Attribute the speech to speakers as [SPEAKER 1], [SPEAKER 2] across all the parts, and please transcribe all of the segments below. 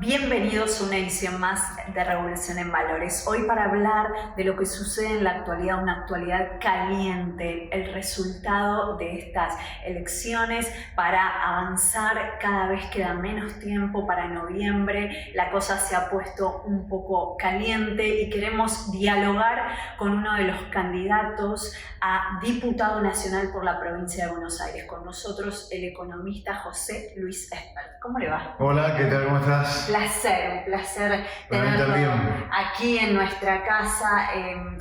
[SPEAKER 1] Bienvenidos a una edición más de Revolución en Valores. Hoy para hablar de lo que sucede en la actualidad, una actualidad caliente, el resultado de estas elecciones para avanzar. Cada vez queda menos tiempo para noviembre, la cosa se ha puesto un poco caliente y queremos dialogar con uno de los candidatos a diputado nacional por la provincia de Buenos Aires. Con nosotros el economista José Luis Espert. ¿Cómo le va?
[SPEAKER 2] Hola, ¿qué tal? ¿Cómo estás?
[SPEAKER 1] Un placer tenerlo aquí en nuestra casa.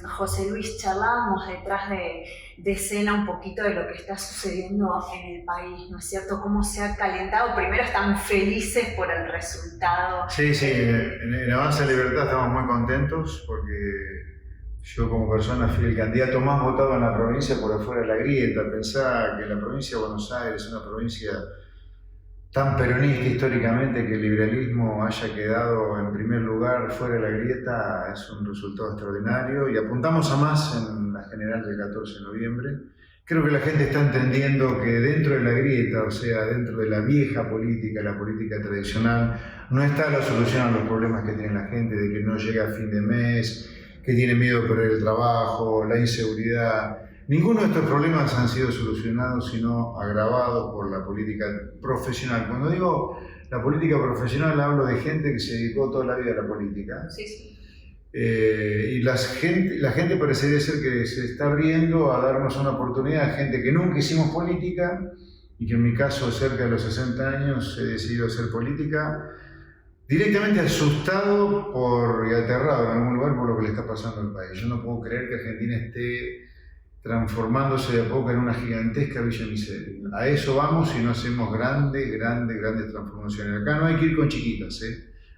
[SPEAKER 1] José Luis, charlábamos detrás de escena un poquito de lo que está sucediendo en el país, ¿no es cierto? Cómo se ha calentado. Primero están felices por el resultado.
[SPEAKER 2] Sí, en el Avanza de Libertad estamos muy contentos porque yo como persona fui el candidato más votado en la provincia por afuera de la grieta. Pensá que la provincia de Buenos Aires es una provincia tan peronista históricamente, que el liberalismo haya quedado en primer lugar fuera de la grieta es un resultado extraordinario y apuntamos a más en la general del 14 de noviembre. Creo que la gente está entendiendo que dentro de la grieta, o sea, dentro de la vieja política, la política tradicional, no está la solución a los problemas que tiene la gente, de que no llega a fin de mes, que tiene miedo de perder el trabajo, la inseguridad. Ninguno de estos problemas han sido solucionados, sino agravados por la política profesional. Cuando digo la política profesional, hablo de gente que se dedicó toda la vida a la política.
[SPEAKER 1] Sí.
[SPEAKER 2] Y la gente parecería ser que se está abriendo a darnos una oportunidad. Gente que nunca hicimos política y que en mi caso, cerca de los 60 años, he decidido hacer política, directamente asustado y aterrado en algún lugar por lo que le está pasando al país. Yo no puedo creer que Argentina esté transformándose de a poco en una gigantesca villa miseria. A eso vamos si no hacemos grandes transformaciones. Acá no hay que ir con chiquitas,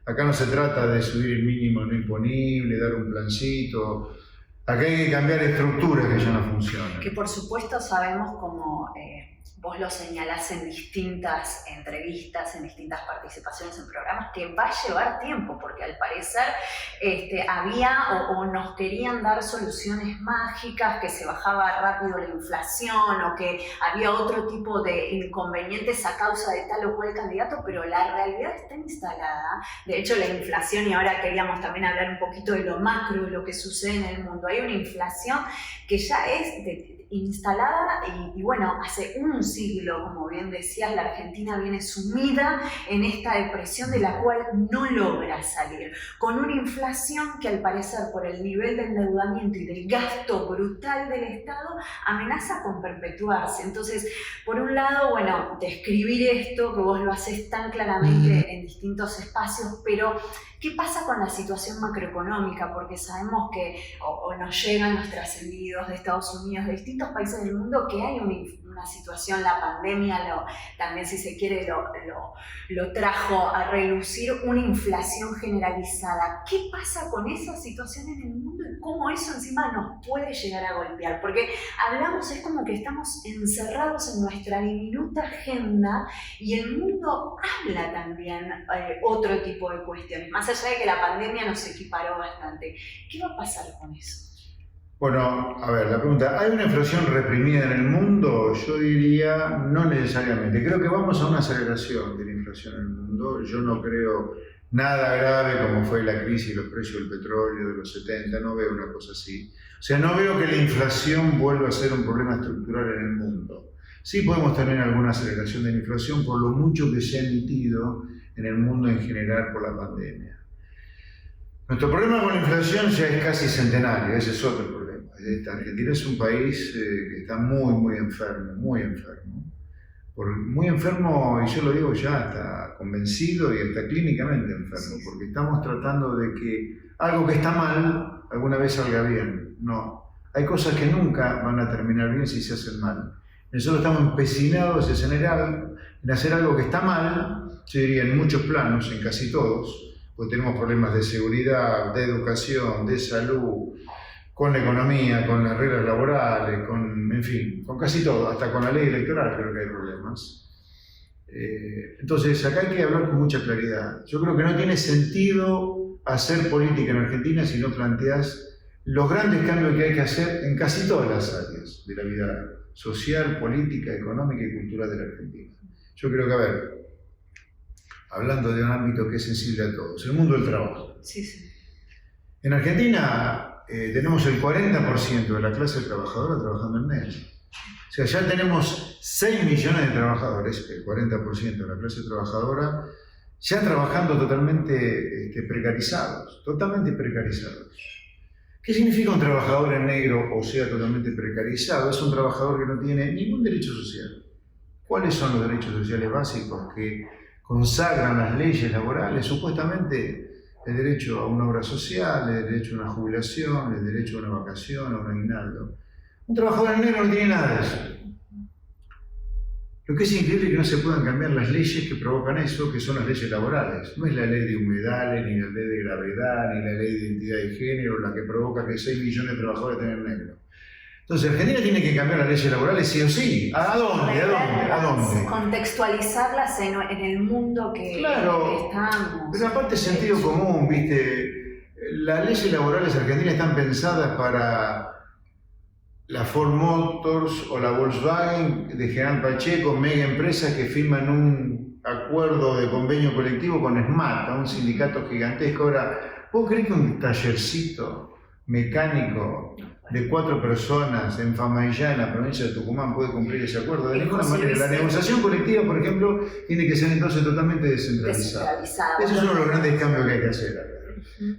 [SPEAKER 2] Acá no se trata de subir el mínimo no imponible, dar un plancito. Acá hay que cambiar estructuras que ya no funcionan.
[SPEAKER 1] Que por supuesto sabemos, como vos lo señalás en distintas entrevistas, en distintas participaciones en programas, que va a llevar tiempo, porque al parecer había o nos querían dar soluciones mágicas, que se bajaba rápido la inflación o que había otro tipo de inconvenientes a causa de tal o cual candidato, pero la realidad está instalada. De hecho, la inflación, y ahora queríamos también hablar un poquito de lo macro, de lo que sucede en el mundo. Hay una inflación que ya es instalada y bueno, hace un siglo, como bien decías, la Argentina viene sumida en esta depresión de la cual no logra salir, con una inflación que al parecer por el nivel de endeudamiento y del gasto brutal del Estado amenaza con perpetuarse. Entonces, por un lado, bueno, describir esto, que vos lo haces tan claramente en distintos espacios, pero ¿qué pasa con la situación macroeconómica? Porque sabemos que o nos llegan los trascendidos de Estados Unidos, de distintos países del mundo, que hay una situación, la pandemia también, si se quiere, lo trajo a relucir, una inflación generalizada. ¿Qué pasa con esa situación en el mundo y cómo eso encima nos puede llegar a golpear? Porque hablamos, es como que estamos encerrados en nuestra diminuta agenda y el mundo habla también otro tipo de cuestiones. Más allá de que la pandemia nos equiparó bastante. ¿Qué va a pasar con eso?
[SPEAKER 2] Bueno, a ver, la pregunta, ¿hay una inflación reprimida en el mundo? Yo diría no necesariamente. Creo que vamos a una aceleración de la inflación en el mundo. Yo no creo nada grave como fue la crisis y los precios del petróleo de los 70, no veo una cosa así. O sea, no veo que la inflación vuelva a ser un problema estructural en el mundo. Sí podemos tener alguna aceleración de la inflación por lo mucho que se ha emitido en el mundo en general por la pandemia. Nuestro problema con la inflación ya es casi centenario, ese es otro problema. Argentina es un país que está muy enfermo, muy enfermo, y yo lo digo ya hasta convencido y hasta clínicamente enfermo, porque estamos tratando de que algo que está mal alguna vez salga bien. No, hay cosas que nunca van a terminar bien si se hacen mal. Nosotros estamos empecinados en hacer algo que está mal, yo diría en muchos planos, en casi todos, porque tenemos problemas de seguridad, de educación, de salud, con la economía, con las reglas laborales, en fin, con casi todo, hasta con la ley electoral creo que hay problemas. Entonces acá hay que hablar con mucha claridad. Yo creo que no tiene sentido hacer política en Argentina si no planteas los grandes cambios que hay que hacer en casi todas las áreas de la vida social, política, económica y cultural de la Argentina. Yo creo que, hablando de un ámbito que es sensible a todos, el mundo del trabajo.
[SPEAKER 1] Sí, sí.
[SPEAKER 2] En Argentina tenemos el 40% de la clase trabajadora trabajando en negro. O sea, ya tenemos 6 millones de trabajadores, el 40% de la clase trabajadora, ya trabajando totalmente precarizados, totalmente precarizados. ¿Qué significa un trabajador en negro o sea totalmente precarizado? Es un trabajador que no tiene ningún derecho social. ¿Cuáles son los derechos sociales básicos que consagran las leyes laborales? Supuestamente el derecho a una obra social, el derecho a una jubilación, el derecho a una vacación, a un aguinaldo. Un trabajador en negro no tiene nada de eso. Lo que es increíble es que no se puedan cambiar las leyes que provocan eso, que son las leyes laborales. No es la ley de humedales, ni la ley de gravedad, ni la ley de identidad de género la que provoca que 6 millones de trabajadores tengan negro. Entonces, Argentina tiene que cambiar las leyes laborales sí o sí. ¿A dónde? ¿A dónde?
[SPEAKER 1] Contextualizarlas en el mundo que estamos.
[SPEAKER 2] Pero aparte sentido común, ¿viste? Las leyes laborales argentinas están pensadas para la Ford Motors o la Volkswagen de General Pacheco, mega empresas que firman un acuerdo de convenio colectivo con SMAT, un sindicato gigantesco. Ahora, ¿vos creés que un tallercito mecánico de 4 personas en Famaillá, en la provincia de Tucumán, puede cumplir ese acuerdo? De ninguna manera. La negociación colectiva, por ejemplo, tiene que ser entonces totalmente descentralizada. Ese es uno de los grandes cambios que hay que hacer.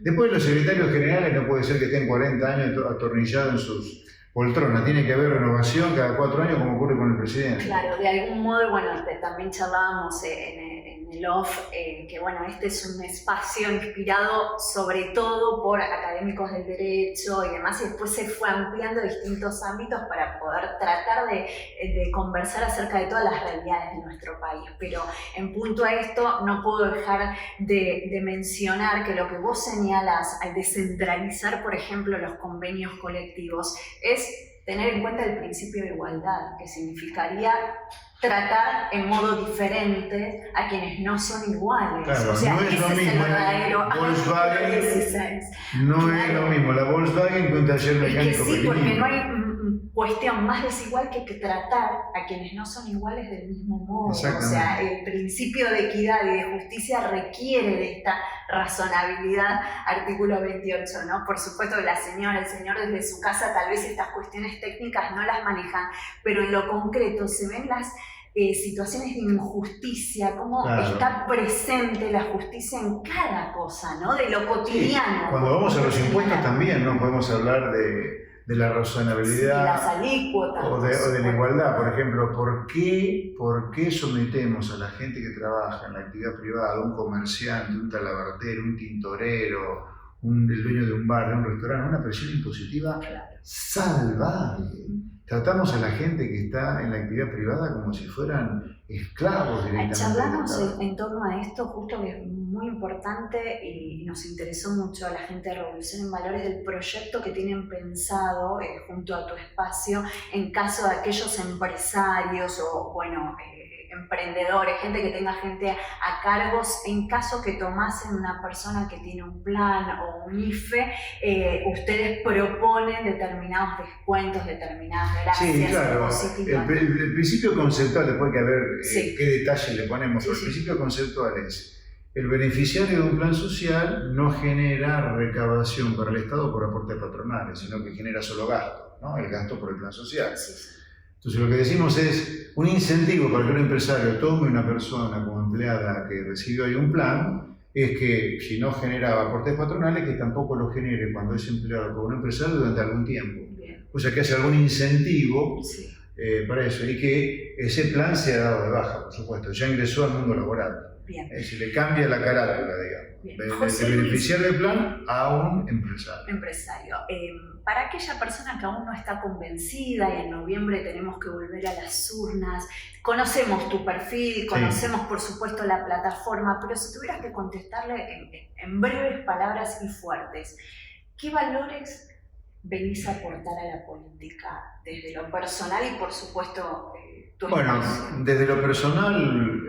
[SPEAKER 2] Después, los secretarios generales no puede ser que estén 40 años atornillados en sus poltrona, tiene que haber renovación cada 4 años como ocurre con el presidente.
[SPEAKER 1] Claro, de algún modo, bueno, también charlábamos en el off, que bueno, este es un espacio inspirado sobre todo por académicos del derecho y demás, y después se fue ampliando a distintos ámbitos para poder tratar de conversar acerca de todas las realidades de nuestro país. Pero en punto a esto, no puedo dejar de mencionar que lo que vos señalas al descentralizar, por ejemplo, los convenios colectivos, es tener en cuenta el principio de igualdad, que significaría tratar en modo diferente a quienes no son iguales.
[SPEAKER 2] Claro,
[SPEAKER 1] o sea,
[SPEAKER 2] no es lo mismo
[SPEAKER 1] Volkswagen,
[SPEAKER 2] no es lo mismo la Volkswagen que un taller mecánico
[SPEAKER 1] sí,
[SPEAKER 2] pequeño.
[SPEAKER 1] Porque no hay cuestión más desigual que tratar a quienes no son iguales del mismo modo. O sea, el principio de equidad y de justicia requiere de esta razonabilidad, artículo 28, ¿no? Por supuesto que la señora, el señor desde su casa tal vez estas cuestiones técnicas no las manejan, pero en lo concreto se ven las situaciones de injusticia, cómo está presente la justicia en cada cosa, ¿no? De lo cotidiano.
[SPEAKER 2] Sí. Cuando vamos a los impuestos también, ¿no? Podemos hablar de la razonabilidad,
[SPEAKER 1] sí, las alícuotas,
[SPEAKER 2] o de la igualdad. Por ejemplo, ¿por qué sometemos a la gente que trabaja en la actividad privada, un comerciante, un talabartero, un tintorero, el dueño de un bar, de un restaurante, a una presión impositiva salvaje? Tratamos a la gente que está en la actividad privada como si fueran esclavos directamente.
[SPEAKER 1] Charlamos en torno a esto, justo que es muy importante y nos interesó mucho a la gente de Revolución en Valores del proyecto que tienen pensado junto a tu espacio en caso de aquellos empresarios o, bueno, emprendedores, gente que tenga gente a cargos, en caso que tomasen una persona que tiene un plan o un IFE, ustedes proponen determinados descuentos, determinadas gracias.
[SPEAKER 2] Sí, claro. El principio conceptual, después hay que ver qué detalle le ponemos, pero el principio conceptual es: el beneficiario de un plan social no genera recaudación para el Estado por aportes patronales, sino que genera solo gasto, ¿no? El gasto por el plan social. Entonces lo que decimos es un incentivo para que un empresario tome una persona como empleada que recibió ahí un plan, es que si no generaba aportes patronales, que tampoco lo genere cuando es empleado por un empresario durante algún tiempo. O sea, que hace algún incentivo para eso, y que ese plan sea dado de baja, por supuesto, ya ingresó al mundo laboral.
[SPEAKER 1] Bien.
[SPEAKER 2] Es decir, le cambia la carátula, digamos, de beneficiario del plan a un empresario.
[SPEAKER 1] Para aquella persona que aún no está convencida y en noviembre tenemos que volver a las urnas, conocemos tu perfil, conocemos por supuesto la plataforma, pero si tuvieras que contestarle en breves palabras y fuertes, ¿qué valores venís a aportar a la política desde lo personal y por supuesto tu espacio?
[SPEAKER 2] Bueno, desde lo personal,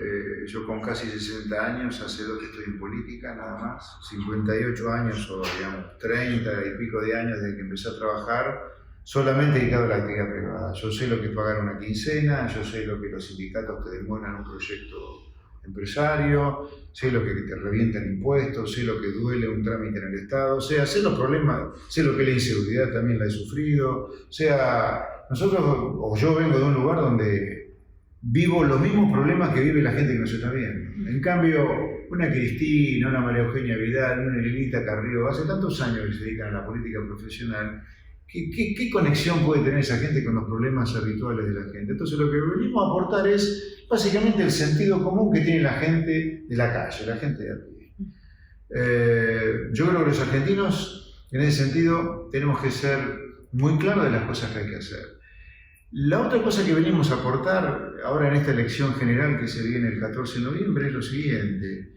[SPEAKER 2] yo con casi 60 años, hace 2 que estoy en política nada más, 58 años o digamos 30 y pico de años desde que empecé a trabajar, solamente dedicado a la actividad privada. Yo sé lo que es pagar una quincena, yo sé lo que los sindicatos te demoran un proyecto empresario, sé lo que te revientan impuestos, sé lo que duele un trámite en el Estado, sé los problemas, sé lo que es la inseguridad también la he sufrido, nosotros, o yo vengo de un lugar donde vivo los mismos problemas que vive la gente que nos está viendo. En cambio, una Cristina, una María Eugenia Vidal, una Lilita Carrió, hace tantos años que se dedican a la política profesional, ¿qué conexión puede tener esa gente con los problemas habituales de la gente? Entonces lo que venimos a aportar es básicamente el sentido común que tiene la gente de la calle, la gente de a pie. Yo creo que los argentinos, en ese sentido, tenemos que ser muy claros de las cosas que hay que hacer. La otra cosa que venimos a aportar ahora en esta elección general que se viene el 14 de noviembre es lo siguiente.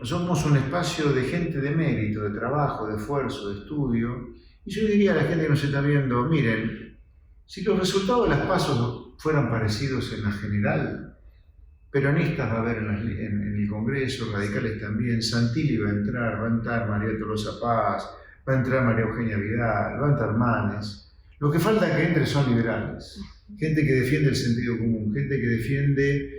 [SPEAKER 2] Somos un espacio de gente de mérito, de trabajo, de esfuerzo, de estudio. Y yo diría a la gente que nos está viendo, miren, si los resultados de las PASO fueran parecidos en la general, peronistas va a haber en el Congreso, radicales también, Santilli va a entrar María Tolosa Paz, va a entrar María Eugenia Vidal, va a entrar Manes. Lo que falta que entre son liberales, gente que defiende el sentido común, gente que defiende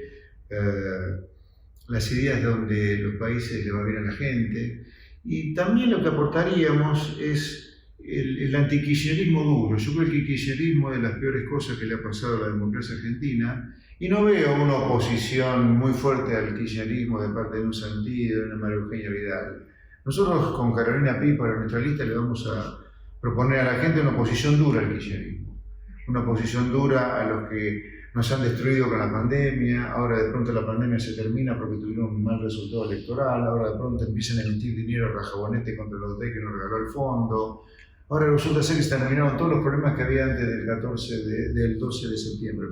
[SPEAKER 2] las ideas donde los países le va bien a la gente. Y también lo que aportaríamos es el antikirchnerismo duro. Yo creo que el kirchnerismo es de las peores cosas que le ha pasado a la democracia argentina, y no veo una oposición muy fuerte al kirchnerismo de parte de un Santilli, de una María Eugenia Vidal. Nosotros con Carolina Pipa, en nuestra lista, le vamos a proponer a la gente una oposición dura al kirchnerismo, una oposición dura a los que nos han destruido con la pandemia. Ahora de pronto la pandemia se termina porque tuvieron un mal resultado electoral, ahora de pronto empiezan a emitir dinero a rajabonete contra los D que nos regaló el fondo. Ahora resulta ser que se terminaron todos los problemas que había antes del 12 de septiembre.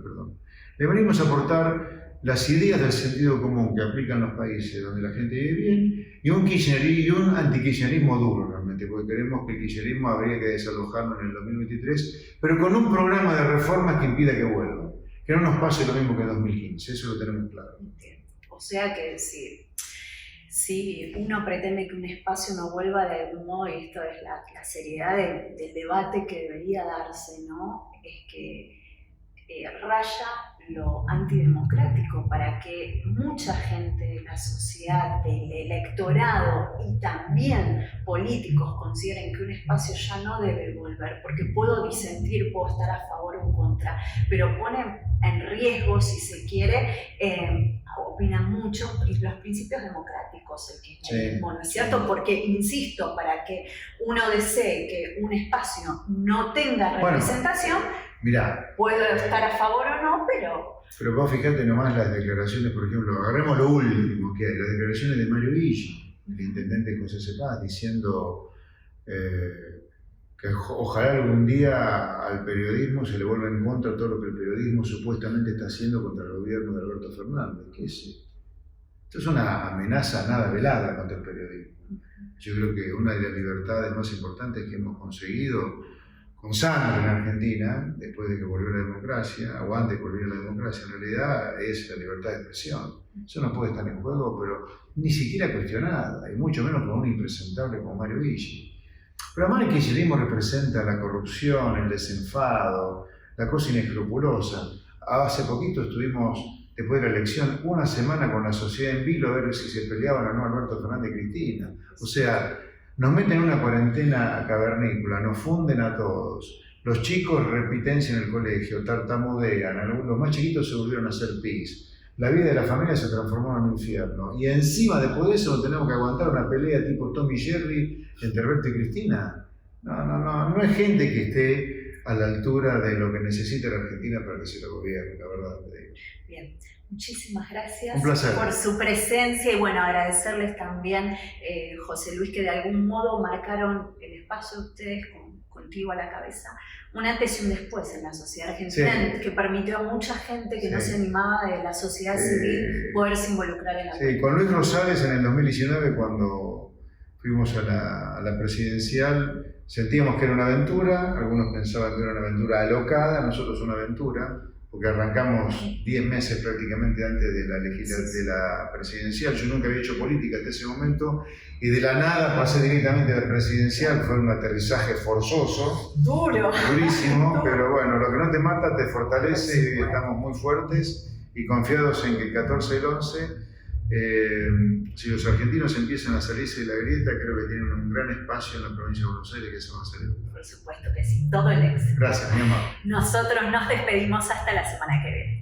[SPEAKER 2] Le venimos a aportar las ideas del sentido común que aplican los países donde la gente vive bien y un antikirchnerismo duro realmente, porque creemos que el kirchnerismo habría que desalojarlo en el 2023, pero con un programa de reformas que impida que vuelva, que no nos pase lo mismo que en 2015, eso lo tenemos claro.
[SPEAKER 1] O sea que si uno pretende que un espacio no vuelva de algún modo, y esto es la seriedad del debate que debería darse, ¿no? Es que raya lo antidemocrático para que mucha gente de la sociedad, del electorado y también políticos consideren que un espacio ya no debe volver, porque puedo disentir, puedo estar a favor o en contra, pero pone en riesgo, si se quiere, opinan mucho, los principios democráticos, el kirchnerismo, ¿no es cierto? Porque, insisto, para que uno desee que un espacio no tenga representación,
[SPEAKER 2] mirá,
[SPEAKER 1] puedo estar a favor o no, pero
[SPEAKER 2] vos fijate nomás las declaraciones, por ejemplo, agarremos lo último que hay, las declaraciones de Mario Viggi, el intendente de José Cepaz, diciendo que ojalá algún día al periodismo se le vuelva en contra todo lo que el periodismo supuestamente está haciendo contra el gobierno de Alberto Fernández. ¿Qué es esto? Esto es una amenaza nada velada contra el periodismo. Yo creo que una de las libertades más importantes que hemos conseguido con sangre en Argentina, después de que volvió la democracia, o antes de que volviera la democracia, en realidad es la libertad de expresión. Eso no puede estar en juego, pero ni siquiera cuestionada, y mucho menos por un impresentable como Mario Viggi. Pero además el kirchnerismo representa la corrupción, el desenfado, la cosa inescrupulosa. Hace poquito estuvimos, después de la elección, una semana con la sociedad en vilo a ver si se peleaban o no Alberto Fernández y Cristina. O sea, nos meten en una cuarentena cavernícola, nos funden a todos. Los chicos repitencian en el colegio, tartamudean, los más chiquitos se volvieron a hacer pis. La vida de la familia se transformó en un infierno. Y encima, después de eso, tenemos que aguantar una pelea tipo Tom y Jerry entre Alberto y Cristina. No es gente que esté a la altura de lo que necesita la Argentina para que se la gobierne, la verdad.
[SPEAKER 1] Bien. Muchísimas gracias
[SPEAKER 2] por
[SPEAKER 1] su presencia y bueno, agradecerles también, José Luis, que de algún modo marcaron el espacio de ustedes contigo a la cabeza, un antes y un después en la sociedad argentina, que permitió a mucha gente que no se animaba de la sociedad civil poderse involucrar en la política.
[SPEAKER 2] Con Luis Rosales en el 2019, cuando fuimos a la presidencial, sentíamos que era una aventura, algunos pensaban que era una aventura alocada, nosotros una aventura, porque arrancamos 10 meses prácticamente antes de la presidencial. Yo nunca había hecho política hasta ese momento y de la nada pasé directamente a la presidencial. Fue un aterrizaje forzoso, durísimo, pero bueno, lo que no te mata te fortalece y estamos muy fuertes y confiados en que el 14 del 11, si los argentinos empiezan a salirse de la grieta, creo que tienen un gran espacio en la provincia de Buenos Aires que se van a salir.
[SPEAKER 1] Por supuesto que sí, todo el éxito.
[SPEAKER 2] Gracias, mi amor.
[SPEAKER 1] Nosotros nos despedimos hasta la semana que viene.